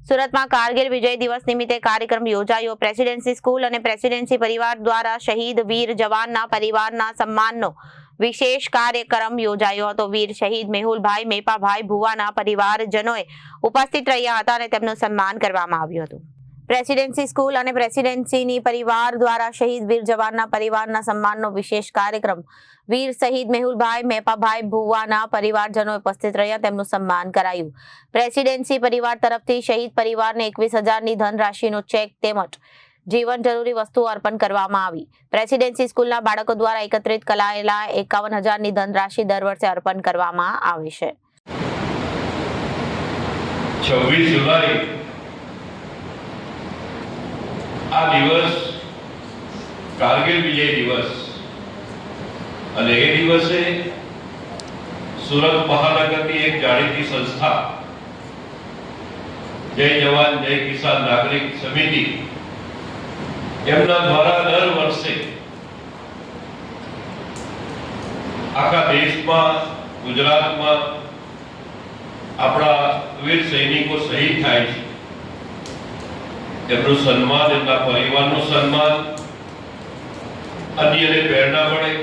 સુરતમાં કારગિલ વિજય દિવસ નિમિત્તે કાર્યક્રમ યોજાયો। પ્રેસિડેન્સી સ્કૂલ અને પ્રેસિડેન્સી પરિવાર દ્વારા શહીદ વીર જવાનના પરિવારના સન્માનનો વિશેષ કાર્યક્રમ યોજાયો હતો। વીર શહીદ મેહુલભાઈ મેપાભાઈ ભુવાના પરિવારજનોએ ઉપસ્થિત રહ્યા હતા અને તેમનું સન્માન કરવામાં આવ્યું હતું। પ્રેસિડેન્સી સ્કૂલ અને પ્રેસિડેન્સીની પરિવાર દ્વારા શહીદ વીર જવાનના પરિવારના સન્માનનો વિશેષ કાર્યક્રમ વીર શહીદ મેહુલભાઈ મેપાભાઈ ભુવાના પરિવારજનોએ ઉપસ્થિત રહ્યા તેમનું સન્માન કરાયું। પ્રેસિડેન્સી પરિવાર તરફથી શહીદ પરિવારને 21,000ની ધનરાશિનો ચેક તેમજ જીવન જરૂરી વસ્તુઓ અર્પણ કરવામાં આવી। પ્રેસિડેન્સી સ્કૂલના બાળકો દ્વારા એકત્રિત કરાયેલા 51,000ની ધનરાશિ દર વર્ષે અર્પણ કરવામાં આવે છે। 26 જુલાઈ આ દિવસ કારગિલ વિજય દિવસ અને એ દિવસે સુરત મહાનગરની એક જાણીતી સંસ્થા જય જવાન જય કિસાન નાગરિક સમિતિ એમના દ્વારા દર વર્ષે આખા દેશમાં ગુજરાતમાં આપણા વીર સૈનિકો શહીદ થાય છે એમનું સન્માન, એમના પરિવારનું સન્માન, અન્યને પ્રેરણા મળે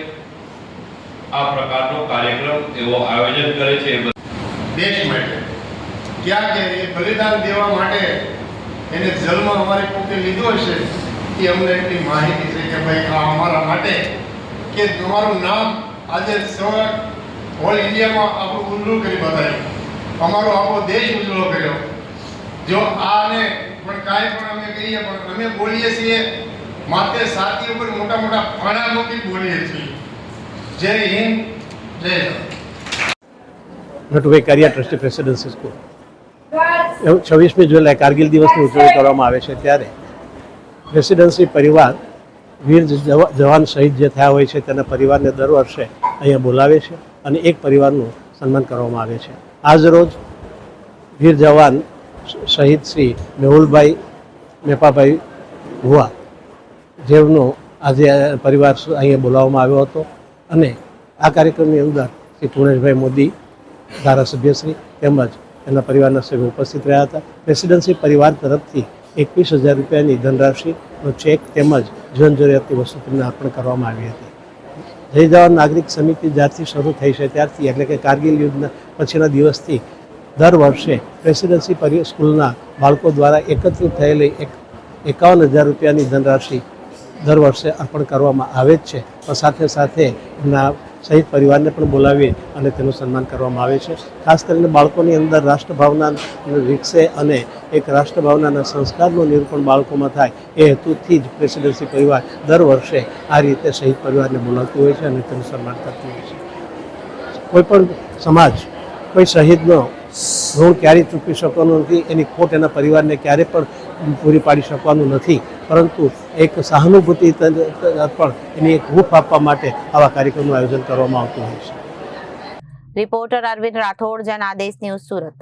આ પ્રકારનો કાર્યક્રમ એવો આયોજન કરે છે। દેશ માટે ક્યાં કે બલિદાન દેવા માટે એને જન્મ અમારે કોકે લીધો હશે એ અમને એટલી માહિતી છે કે ભાઈ આ અમારા માટે કે તમારું નામ આજે હોલ ઇન્ડિયામાં આપણું ઉજળું કરી બતાવ્યું, અમારો આખો દેશ ઉજળો કર્યો। જો આને પણ કાંઈ પણ અમે કહીએ પણ અમે બોલીએ છીએ માત્ર સાથી ઉપર મોટા મોટા ફાળામાંથી બોલીએ છીએ। જય હિન્દ, જય નટુભાઈ કારિયા ટ્રસ્ટી પ્રેસિડેન્સી સ્કૂલ 26મી જુલાઈ કારગિલ દિવસની ઉજવણી કરવામાં આવે છે ત્યારે પ્રેસિડેન્સી પરિવાર વીર જવાન શહીદ જે થયા હોય છે તેના પરિવારને દર વર્ષે અહીંયા બોલાવે છે અને એક પરિવારનું સન્માન કરવામાં આવે છે। આજ રોજ વીર જવાન શહીદ શ્રી મેહુલભાઈ મેપાભાઈ ભુવા જેમનો આજે પરિવાર અહીંયા બોલાવવામાં આવ્યો હતો અને આ કાર્યક્રમની અંદર શ્રી પુણેશભાઈ મોદી ધારાસભ્યશ્રી તેમજ એના પરિવારના સભ્યો ઉપસ્થિત રહ્યા હતા। પ્રેસિડેન્સી પરિવાર તરફથી 21,000 રૂપિયાની ધનરાશિનો ચેક તેમજ જીવન જરૂરિયાતની વસ્તુ તેમને અર્પણ કરવામાં આવી હતી। જય જવાન નાગરિક સમિતિ જ્યારથી શરૂ થઈ છે ત્યારથી એટલે કે કારગિલ યુદ્ધના પછીના દિવસથી દર વર્ષે પ્રેસિડેન્સી સ્કૂલના બાળકો દ્વારા એકત્રિત થયેલી 51,000 રૂપિયાની ધનરાશિ દર વર્ષે અર્પણ કરવામાં આવે જ છે, પણ સાથે સાથે એમના શહીદ પરિવારને પણ બોલાવી અને તેનું સન્માન કરવામાં આવે છે। ખાસ કરીને બાળકોની અંદર રાષ્ટ્રભાવના વિકસે અને એક રાષ્ટ્રભાવનાના સંસ્કારનું નિરૂપણ બાળકોમાં થાય એ હેતુથી જ પ્રેસિડેન્સી પરિવાર દર વર્ષે આ રીતે શહીદ પરિવારને બોલાવતી હોય છે અને તેનું સન્માન કરતી હોય છે। કોઈ પણ સમાજ કોઈ શહીદનો ઋણ ક્યારેય ચૂકવી શકવાનું નથી, એની ખોટ એના પરિવારને ક્યારેય પણ પૂરી પાડી શકવાનું નથી, પરંતુ એક સહાનુભૂતિ પણ એની એક હૂંફ આપવા માટે આવા કાર્યક્રમનું આયોજન કરવામાં આવતું હોય છે। Reporter Arvind Rathod, Janadesh news, Surat.